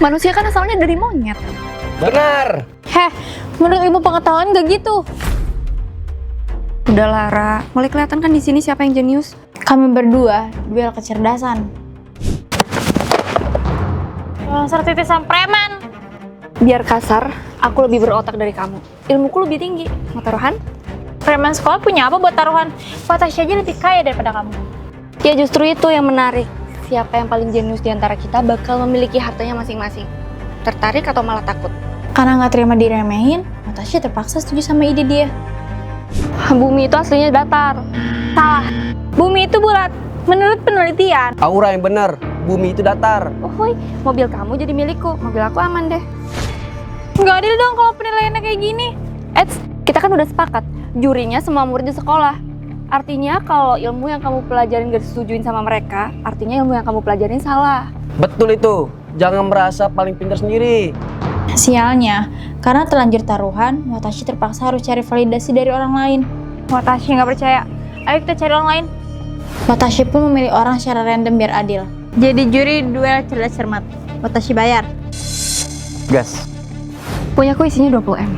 Manusia kan asalnya dari monyet. Benar. Heh, menurut ilmu pengetahuan gak gitu. Udah Lara, mulai kelihatan kan di sini siapa yang jenius. Kami berdua duel kecerdasan. Dasar titisan preman. Biar kasar, aku lebih berotak dari kamu. Ilmuku lebih tinggi. Mau taruhan? Preman sekolah punya apa buat taruhan? Watasya aja lebih kaya daripada kamu. Ya justru itu yang menarik. Siapa yang paling jenius di antara kita bakal memiliki hartanya masing-masing. Tertarik atau malah takut? Karena gak terima diremehin, Watasya terpaksa setuju sama ide dia. Bumi itu aslinya datar. Salah. Bumi itu bulat. Menurut penelitian. Aura yang benar. Bumi itu datar. Uhuy, mobil kamu jadi milikku. Mobil aku aman deh. Nggak adil dong kalau penilaiannya kayak gini. Eits, kita kan udah sepakat. Jurinya semua murid di sekolah. Artinya kalau ilmu yang kamu pelajarin gak disetujuin sama mereka, artinya ilmu yang kamu pelajarin salah. Betul itu. Jangan merasa paling pintar sendiri. Sialnya, karena terlanjur taruhan, Watashi terpaksa harus cari validasi dari orang lain. Watashi nggak percaya. Ayo kita cari orang lain. Watashi pun memilih orang secara random biar adil. Jadi juri duel cerdas cermat. Watashi bayar. Gas. Punyaku isinya 20M.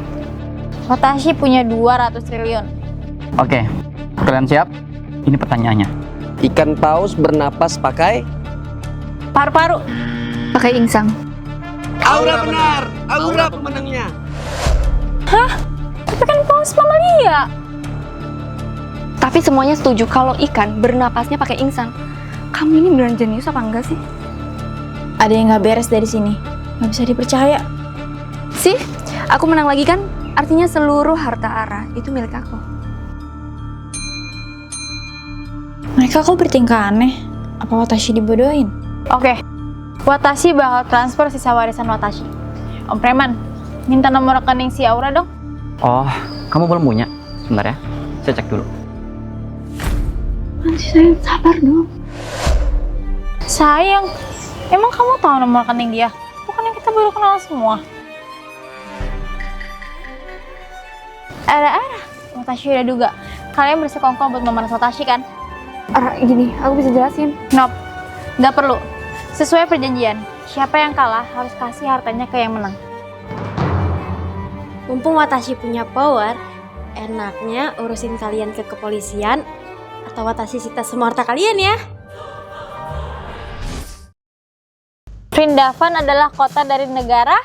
Watashi punya 200 triliun. Oke, kalian siap? Ini pertanyaannya. Ikan paus bernapas pakai Paru-paru. Pakai insang. aura benar. Aura pemenangnya. Tapi kan paus mamalia. Tapi semuanya setuju kalau ikan bernapasnya pakai insang. Kamu ini beneran jenius apa enggak sih? Ada yang nggak beres dari sini. Nggak bisa dipercaya. Sih, aku menang lagi kan? Artinya seluruh harta Ara itu milik aku. Mereka kok bertingkah aneh? Apa Watashi dibodohin? Oke, Watashi bakal transfer sisa warisan Watashi. Om Preman, minta nomor rekening si Aura dong. Oh, kamu belum punya? Sebentar ya, saya cek dulu. Nanti saya sabar dong. Sayang, emang kamu tahu nomor rekening dia? Bukannya kita baru kenal semua. Ada, Watashi udah duga. Kalian bersekongkol buat memeras Watashi kan? Ara, gini, aku bisa jelasin. Nope, nggak perlu. Sesuai perjanjian, siapa yang kalah harus kasih hartanya ke yang menang. Mumpung Watashi punya power, enaknya urusin kalian ke kepolisian atau Watashi sita semua harta kalian ya. Vrindavan adalah kota dari negara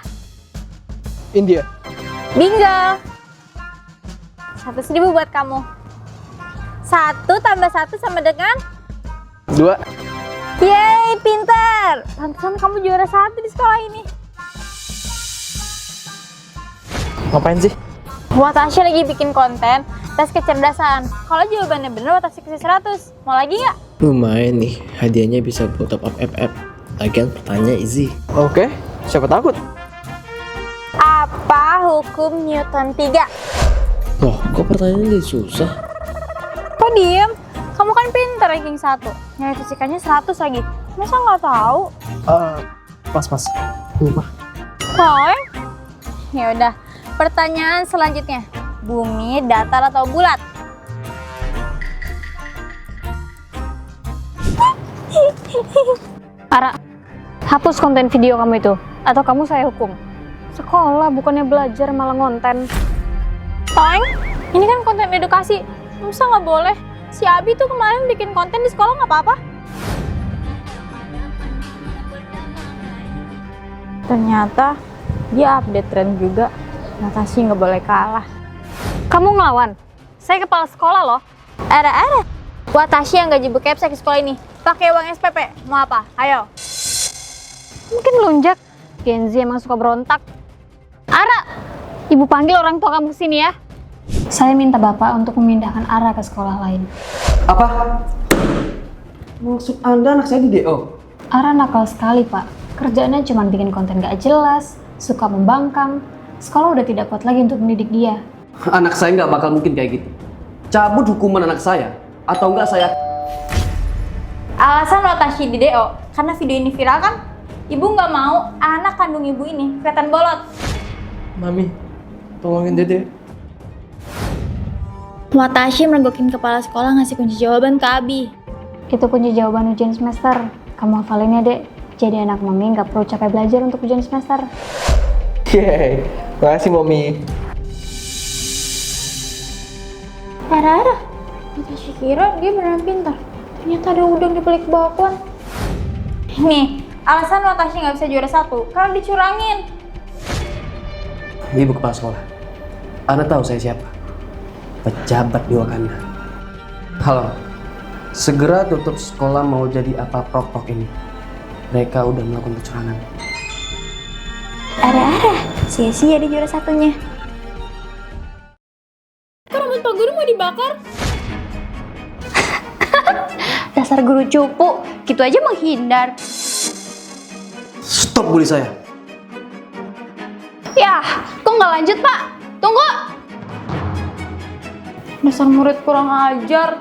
India. Bingo. 100.000 buat kamu. 1 tambah 1 sama dengan 2. Yeay, pinter. Pantesan kamu juara 1 di sekolah ini. Ngapain sih? Watashi lagi bikin konten tes kecerdasan. Kalau jawabannya bener, Watashi kasih 100. Mau lagi nggak? Lumayan nih, hadiahnya bisa buat top up FF. Lagian pertanyaan easy. Oke, siapa takut? Apa hukum Newton 3? Loh, kok pertanyaannya jadi susah? Kok diem? Kamu kan pinter ranking 1. Nilai fisikanya 100 lagi. Masa nggak tahu? Pas. Lupa. Hai. Ya udah. Pertanyaan selanjutnya. Bumi datar atau bulat? Ara, hapus konten video kamu itu. Atau kamu saya hukum. Sekolah bukannya belajar malah ngonten. Toeng, ini kan konten edukasi. Masa nggak boleh? Si Abi tuh kemarin bikin konten di sekolah nggak apa-apa. Ternyata dia update tren juga. Watashi nggak boleh kalah. Kamu ngelawan? Saya kepala sekolah loh. Ada. Watashi yang gaji bekepsek di sekolah ini. Pakai uang SPP. Mau apa? Ayo. Mungkin lunjak. Gen Z emang suka berontak. Ara, ibu panggil orang tua kamu kesini ya. Saya minta bapak untuk memindahkan Ara ke sekolah lain. Apa? Maksud Anda anak saya di DO? Ara nakal sekali pak. Kerjaannya cuma bikin konten gak jelas, suka membangkang. Sekolah udah tidak kuat lagi untuk mendidik dia. Anak saya nggak bakal mungkin kayak gitu. Cabut hukuman anak saya, atau enggak saya... Alasan Watashi di DO karena video ini viral kan? Ibu nggak mau anak kandung ibu ini kelihatan bolot. Mami, tolongin Dede. Watashi mergokin kepala sekolah ngasih kunci jawaban ke Abi. Itu kunci jawaban ujian semester. Kamu hafalin ya dek. Jadi anak mami nggak perlu capek belajar untuk ujian semester. Yeay, makasih Mommy. Ara-ara, Natasha kira dia beneran pintar. Ternyata ada udang di balik bakwan. Nih, alasan Natasha nggak bisa juara 1 karena dicurangin. Ibu kepala sekolah, Anda tahu saya siapa? Pejabat di Wakanda. Halo, segera tutup sekolah mau jadi apa prok-prok ini. Mereka udah melakukan kecurangan. Ara-ara, sia-sia di juara 1-nya. Kok rambut Pak Guru mau dibakar? Dasar guru cupu, gitu aja menghindar. Stop bully saya. Ya, kok nggak lanjut Pak? Tunggu. Dasar murid kurang ajar.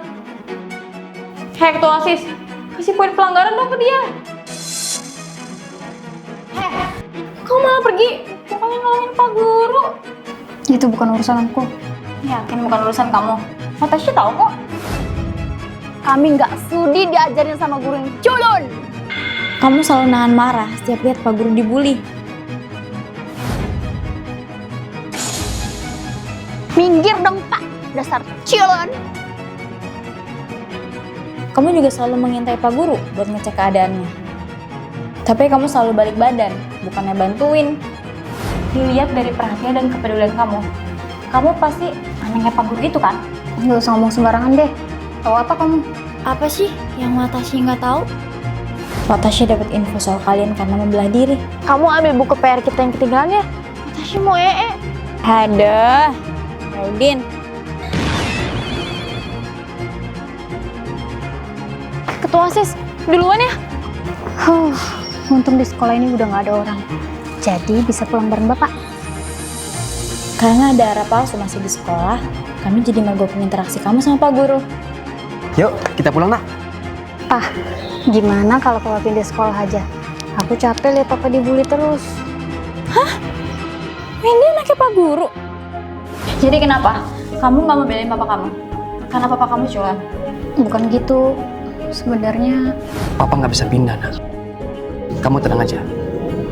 Hei, ketua OSIS, kasih poin pelanggaran dong ke dia. Hei, kamu malah pergi, bukannya nolongin Pak Guru. Itu bukan urusanku. Yakin bukan urusan kamu? Natasha tahu kok. Kami nggak sudi diajarin sama guru yang culun. Kamu selalu nahan marah setiap lihat Pak Guru dibully. Minggir dong Pak, dasar culun. Kamu juga selalu mengintai Pak Guru buat ngecek keadaannya. Tapi kamu selalu balik badan, bukannya bantuin. Dilihat dari perhatian dan kepedulian kamu. Kamu pasti anaknya Pak Guru itu kan? Nggak usah ngomong sembarangan deh. Tahu apa kamu? Apa sih yang Natasha nggak tahu? Natasha dapat info soal kalian karena membelah diri. Kamu ambil buku PR kita yang ketinggalan ya? Natasha mau Ada, Udin. Ketua OSIS, duluan ya. Untung di sekolah ini udah nggak ada orang. Jadi bisa pulang bareng Bapak. Karena ada Ara palsu masih di sekolah, kami jadi mogok interaksi kamu sama Pak Guru. Yuk, kita pulang nak. Pak, gimana kalau Papa pindah sekolah aja? Aku capek lihat Papa dibully terus. Ini anaknya Pak Guru. Jadi kenapa? Kamu nggak mau belain papa kamu? Karena papa kamu cuan. Bukan gitu. Sebenarnya Papa nggak bisa pindah nak. Kamu tenang aja.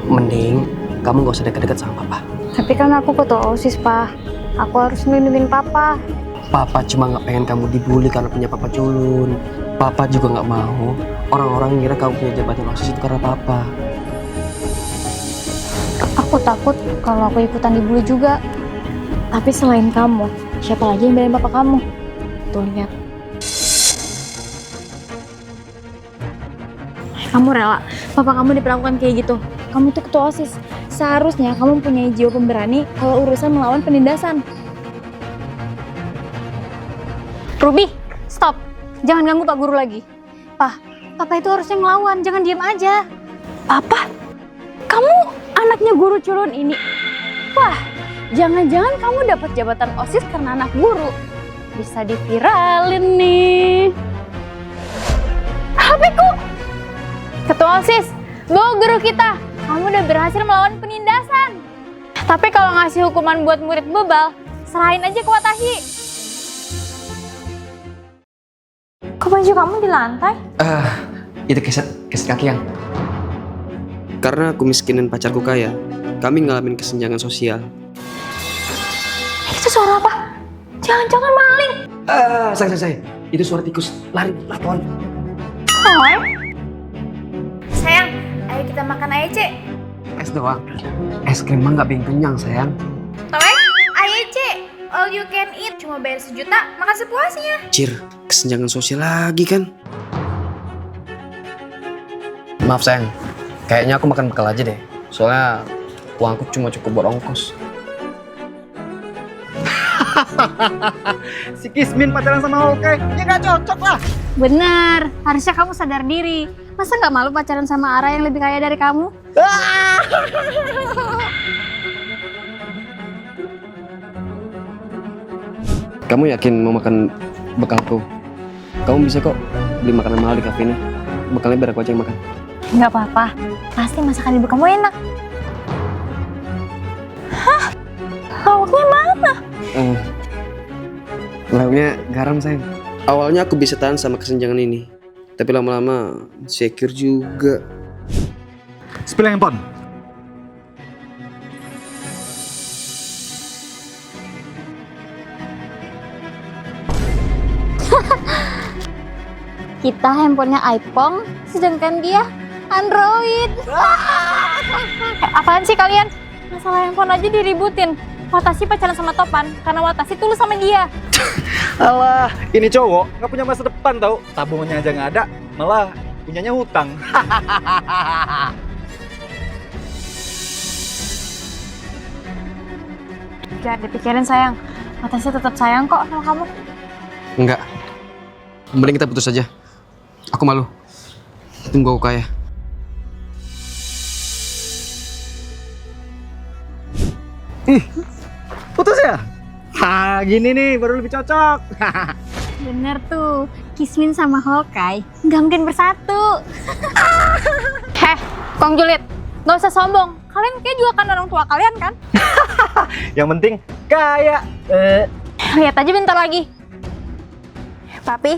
Mending kamu nggak usah dekat-dekat sama Papa. tapi kan aku ketua OSIS, Pak. Aku harus melindungi Papa. Papa cuma nggak pengen kamu dibully karena punya Papa culun. Papa juga nggak mau orang-orang ngira kamu punya jabatan OSIS itu karena Papa. Aku takut kalau aku ikutan dibully juga. Tapi selain kamu, siapa lagi yang belain papa kamu? Tuh lihat. Kamu rela papa kamu diperlakukan kayak gitu? Kamu tuh ketua OSIS. Seharusnya kamu mempunyai jiwa pemberani kalau urusan melawan penindasan. Ruby, stop. Jangan ganggu Pak Guru lagi. Papa itu harusnya ngelawan, jangan diem aja. Papa, kamu anaknya guru culun ini. Wah, jangan-jangan kamu dapat jabatan OSIS karena anak guru. Bisa diviralin nih. HP-ku. Ketua OSIS, bawa guru kita. Kamu udah berhasil melawan penindasan. Tapi kalau ngasih hukuman buat murid bebal, serahin aja ke Watashi. Kok baju kamu di lantai? Itu keset kaki yang. Karena aku miskinin pacarku kaya, kami ngalamin kesenjangan sosial. Itu suara apa? Jangan-jangan maling. Sayang. Itu suara tikus. Lari, lapor. Sayang, ayo kita makan AEC. Es doang. Es krim mah nggak bikin kenyang, sayang. Toek, AEC. All you can eat. Cuma bayar 1 juta, makan sepuasnya. Cir, kesenjangan sosial lagi kan? Maaf sayang, kayaknya aku makan bekal aja deh. Soalnya uangku cuma cukup buat ongkos. Si Kismin pacaran sama Oke, ya nggak cocok lah. Bener, harusnya kamu sadar diri. Masa nggak malu pacaran sama Ara yang lebih kaya dari kamu? Kamu yakin mau makan bekalku? Kamu bisa kok beli makanan mahal di kafe ini. Bekalnya biar aku aja yang makan. Nggak apa-apa, pasti masakan ibu kamu enak. Hah? Lauknya mana? Lauknya garam sayang. Awalnya aku bisa tahan sama kesenjangan ini, tapi lama-lama insecure juga. spill handphone. Kita handphonenya iPhone, sedangkan dia Android. Apaan sih kalian? Masalah handphone aja diributin. Watashi pacaran sama Topan karena Watashi tulus sama dia. Alah, ini cowok nggak punya masa depan tau. Tabungannya aja nggak ada, malah punyanya hutang. Jangan dipikirin sayang. Watashi tetap sayang kok sama kamu. Enggak. Mending kita putus aja. Aku malu. Tunggu aku kaya. Putus ya? Ha, gini nih baru lebih cocok. Bener tuh, Kismin sama Hawkeye nggak mungkin bersatu. Heh, Kong Julid, nggak usah sombong. Kalian kayak juga kan orang tua kalian kan? Yang penting kaya. Lihat aja bentar lagi. Papi,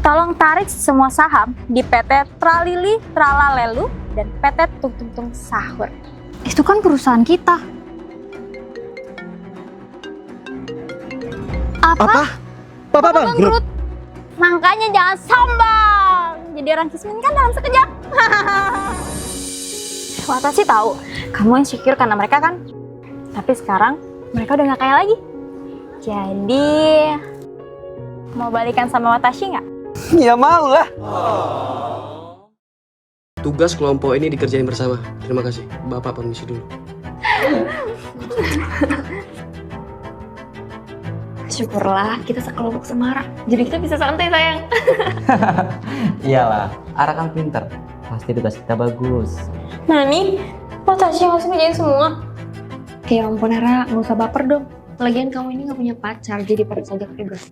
tolong tarik semua saham di PT Tralili Tralalelu dan PT Tung Tung Tung Sahur. Itu kan perusahaan kita. Apa? Papa bangkrut. Makanya jangan sombong. Jadi orang Kismin kan dalam sekejap. Watashi tahu kamu insecure karena mereka kan. Tapi sekarang mereka udah nggak kaya lagi. Jadi mau balikan sama Watashi nggak? Ya mau lah. Tugas kelompok ini dikerjain bersama. Terima kasih. Bapak permisi dulu. Syukurlah kita sekelompok sama Ara. Jadi kita bisa santai sayang. Iyalah, Ara kan pinter. Pasti tugas kita bagus. Nani, Watashi yang harus ngerjain semua. Ya ampun Ara, nggak usah baper dong. Lagian kamu ini nggak punya pacar, jadi pada saja bebas.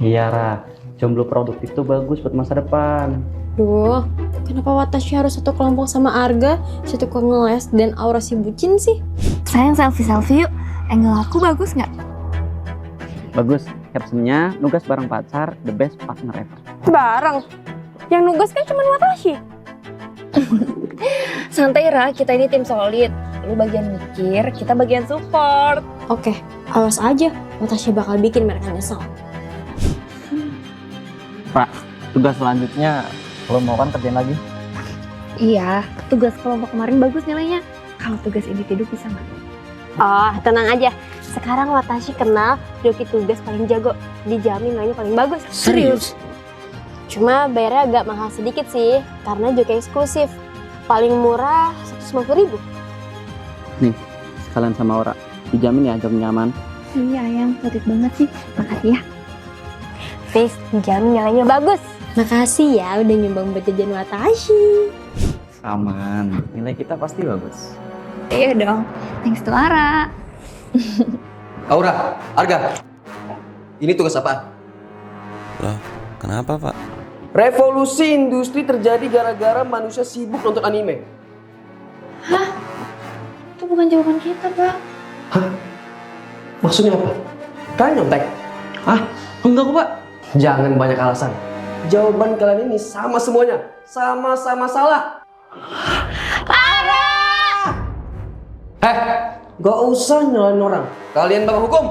Iya, Ra. Jomblo produktif tuh bagus buat masa depan. Duh, kenapa Watashi harus satu kelompok sama Arga, satu ngeles dan Aura si bucin sih? Sayang selfie yuk. Angle aku bagus nggak? Bagus. Captionnya, nugas bareng pacar, the best partner ever. Bareng. Yang nugas kan cuma Watashi. Santai Ra, kita ini tim solid. Lu bagian mikir, kita bagian support. Oke, awas aja. Watashi bakal bikin mereka nyesel. Pak, tugas selanjutnya lo mau kan kerjain lagi? Iya, tugas kelompok kemarin bagus nilainya. Kalau tugas individu bisa nggak? Oh, tenang aja. Sekarang Watashi kenal joki tugas paling jago. Dijamin nilainya paling bagus. Serius? Cuma bayarnya agak mahal sedikit sih, karena joki eksklusif. Paling murah 150.000. Nih, sekalian sama Aura. Dijamin ya job nyaman. Iya yang worth banget sih. Makasih ya. Fix, dijamin nilainya bagus. Makasih ya udah nyumbang buat jajan Watashi. Aman, nilai kita pasti bagus. Iya dong. Thanks to Ara. Aura, Arga. Ini tugas apa? Loh, kenapa Pak? Revolusi industri terjadi gara-gara manusia sibuk nonton anime. Itu bukan jawaban kita, Pak. Maksudnya apa? Kalian nyontek? Enggak kok, Pak. Jangan banyak alasan. Jawaban kalian ini sama semuanya. Sama-sama salah. Gak usah nyalain orang. Kalian bawa hukum.